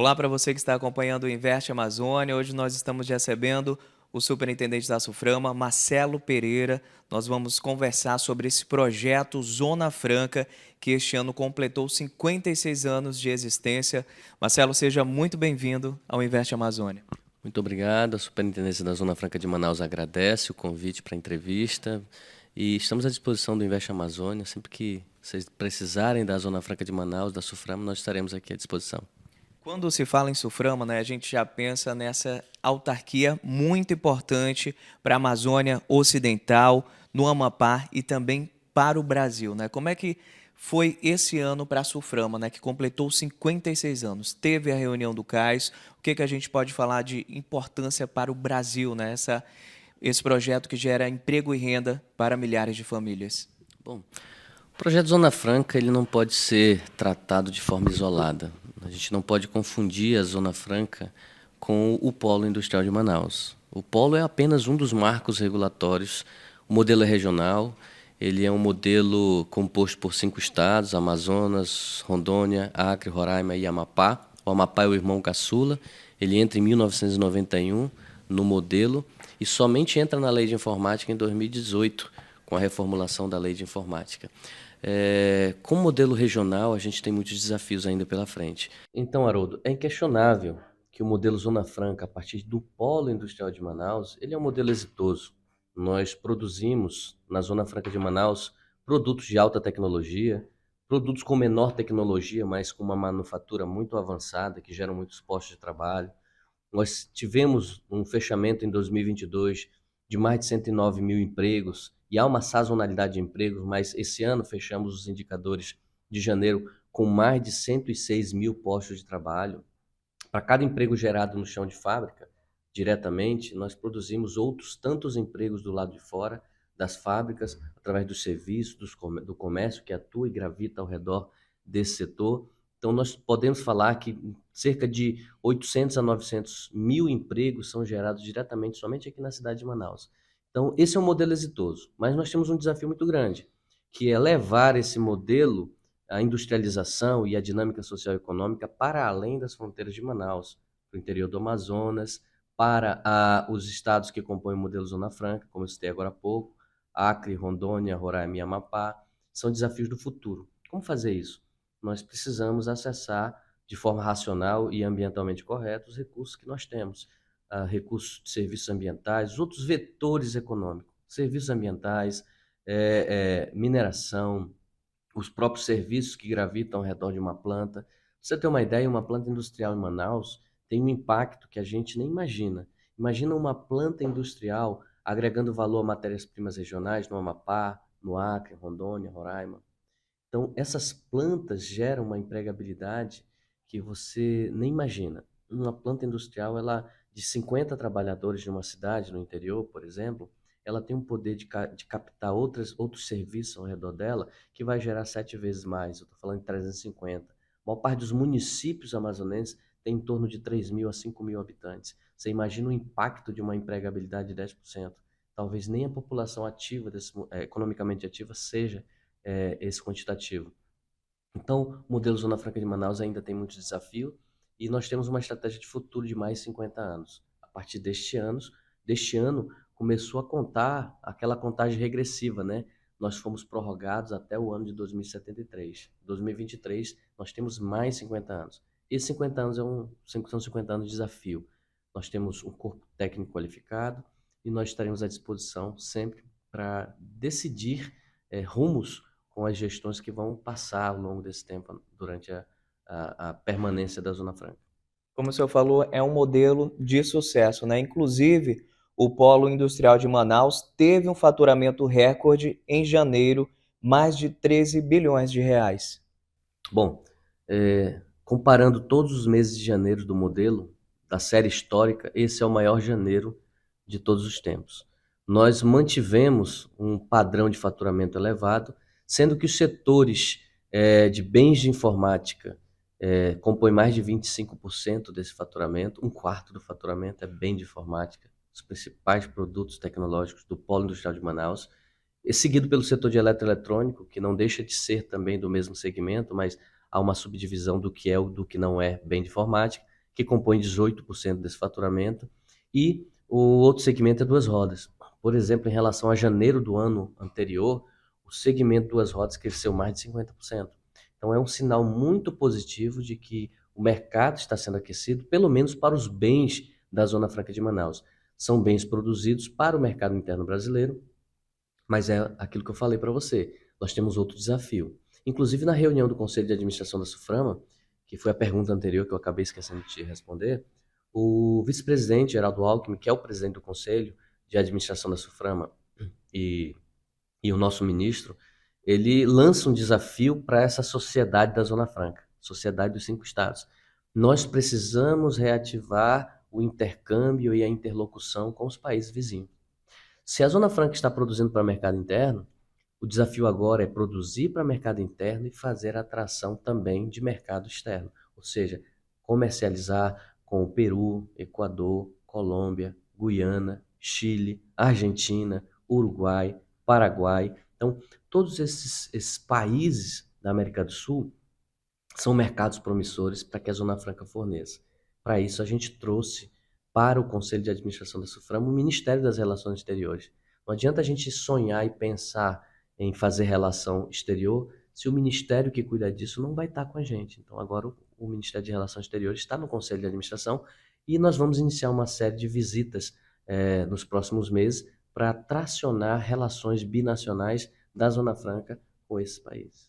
Olá para você que está acompanhando o Investe Amazônia. Hoje nós estamos recebendo o superintendente da SUFRAMA, Marcelo Pereira. Nós vamos conversar sobre esse projeto Zona Franca, que este ano completou 56 anos de existência. Marcelo, seja muito bem-vindo ao Investe Amazônia. Muito obrigado. A Superintendência da Zona Franca de Manaus agradece o convite para a entrevista e estamos à disposição do Investe Amazônia. Sempre que vocês precisarem da Zona Franca de Manaus, da SUFRAMA, nós estaremos aqui à disposição. Quando se fala em SUFRAMA, né, a gente já pensa nessa autarquia muito importante para a Amazônia Ocidental, no Amapá e também para o Brasil, né? Como é que foi esse ano para a SUFRAMA, né, que completou 56 anos? Teve a reunião do CAIS. O que a gente pode falar de importância para o Brasil, né? Esse projeto que gera emprego e renda para milhares de famílias. Bom, o projeto Zona Franca ele não pode ser tratado de forma isolada. A gente não pode confundir a Zona Franca com o Polo Industrial de Manaus. O Polo é apenas um dos marcos regulatórios. O modelo é regional, ele é um modelo composto por 5 estados: Amazonas, Rondônia, Acre, Roraima e Amapá. O Amapá é o irmão caçula, ele entra em 1991 no modelo e somente entra na Lei de Informática em 2018, com a reformulação da Lei de Informática. Com o modelo regional, a gente tem muitos desafios ainda pela frente. Então, Haroldo, é inquestionável que o modelo Zona Franca, a partir do Polo Industrial de Manaus, ele é um modelo exitoso. Nós produzimos, na Zona Franca de Manaus, produtos de alta tecnologia, produtos com menor tecnologia, mas com uma manufatura muito avançada, que geram muitos postos de trabalho. Nós tivemos um fechamento em 2022 de mais de 109 mil empregos, e há uma sazonalidade de empregos, mas esse ano fechamos os indicadores de janeiro com mais de 106 mil postos de trabalho. Para cada emprego gerado no chão de fábrica, diretamente, nós produzimos outros tantos empregos do lado de fora das fábricas, através dos serviços, do comércio que atua e gravita ao redor desse setor. Então, nós podemos falar que cerca de 800 a 900 mil empregos são gerados diretamente somente aqui na cidade de Manaus. Então, esse é um modelo exitoso, mas nós temos um desafio muito grande, que é levar esse modelo, a industrialização e a dinâmica social e econômica para além das fronteiras de Manaus, para o interior do Amazonas, para os estados que compõem o modelo Zona Franca, como eu citei agora há pouco, Acre, Rondônia, Roraima e Amapá. São desafios do futuro. Como fazer isso? Nós precisamos acessar de forma racional e ambientalmente correta os recursos que nós temos, recursos de serviços ambientais, outros vetores econômicos, serviços ambientais, mineração, os próprios serviços que gravitam ao redor de uma planta. Pra você ter uma ideia, uma planta industrial em Manaus tem um impacto que a gente nem imagina. Imagina uma planta industrial agregando valor a matérias-primas regionais no Amapá, no Acre, Rondônia, Roraima. Então, essas plantas geram uma empregabilidade que você nem imagina. Uma planta industrial, ela de 50 trabalhadores de uma cidade no interior, por exemplo, ela tem um poder de captar outros serviços ao redor dela que vai gerar 7 vezes mais. Eu estou falando de 350. A maior parte dos municípios amazonenses tem em torno de 3 mil a 5 mil habitantes. Você imagina o impacto de uma empregabilidade de 10%. Talvez nem a população ativa, economicamente ativa, seja esse quantitativo. Então, o modelo Zona Franca de Manaus ainda tem muitos desafios e nós temos uma estratégia de futuro de mais 50 anos. A partir deste ano começou a contar aquela contagem regressiva, né? Nós fomos prorrogados até o ano de 2073. Em 2023, nós temos mais 50 anos. Esses 50 anos são 50 anos de desafio. Nós temos um corpo técnico qualificado e nós estaremos à disposição sempre para decidir rumos com as gestões que vão passar ao longo desse tempo durante a permanência da Zona Franca. Como o senhor falou, é um modelo de sucesso, né? Inclusive, o Polo Industrial de Manaus teve um faturamento recorde em janeiro, mais de 13 bilhões de reais. Bom, comparando todos os meses de janeiro do modelo, da série histórica, esse é o maior janeiro de todos os tempos. Nós mantivemos um padrão de faturamento elevado, sendo que os setores de bens de informática compõem mais de 25% desse faturamento, um quarto do faturamento é bem de informática, os principais produtos tecnológicos do Polo Industrial de Manaus, e seguido pelo setor de eletroeletrônico, que não deixa de ser também do mesmo segmento, mas há uma subdivisão do que é ou do que não é bem de informática, que compõe 18% desse faturamento, e o outro segmento é duas rodas. Por exemplo, em relação a janeiro do ano anterior, o segmento duas rodas cresceu mais de 50%. Então é um sinal muito positivo de que o mercado está sendo aquecido, pelo menos para os bens da Zona Franca de Manaus. São bens produzidos para o mercado interno brasileiro, mas é aquilo que eu falei para você. Nós temos outro desafio. Inclusive, na reunião do Conselho de Administração da Suframa, que foi a pergunta anterior que eu acabei esquecendo de te responder, o vice-presidente Geraldo Alckmin, que é o presidente do Conselho de Administração da Suframa, e, e o nosso ministro, ele lança um desafio para essa sociedade da Zona Franca, sociedade dos 5 estados. Nós precisamos reativar o intercâmbio e a interlocução com os países vizinhos. Se a Zona Franca está produzindo para o mercado interno, o desafio agora é produzir para o mercado interno e fazer atração também de mercado externo, ou seja, comercializar com o Peru, Equador, Colômbia, Guiana, Chile, Argentina, Uruguai, Paraguai. Então, todos esses países da América do Sul são mercados promissores para que a Zona Franca forneça. Para isso, a gente trouxe para o Conselho de Administração da Suframa o Ministério das Relações Exteriores. Não adianta a gente sonhar e pensar em fazer relação exterior se o ministério que cuida disso não vai estar com a gente. Então, agora o Ministério de Relações Exteriores está no Conselho de Administração e nós vamos iniciar uma série de visitas nos próximos meses para tracionar relações binacionais da Zona Franca com esses países.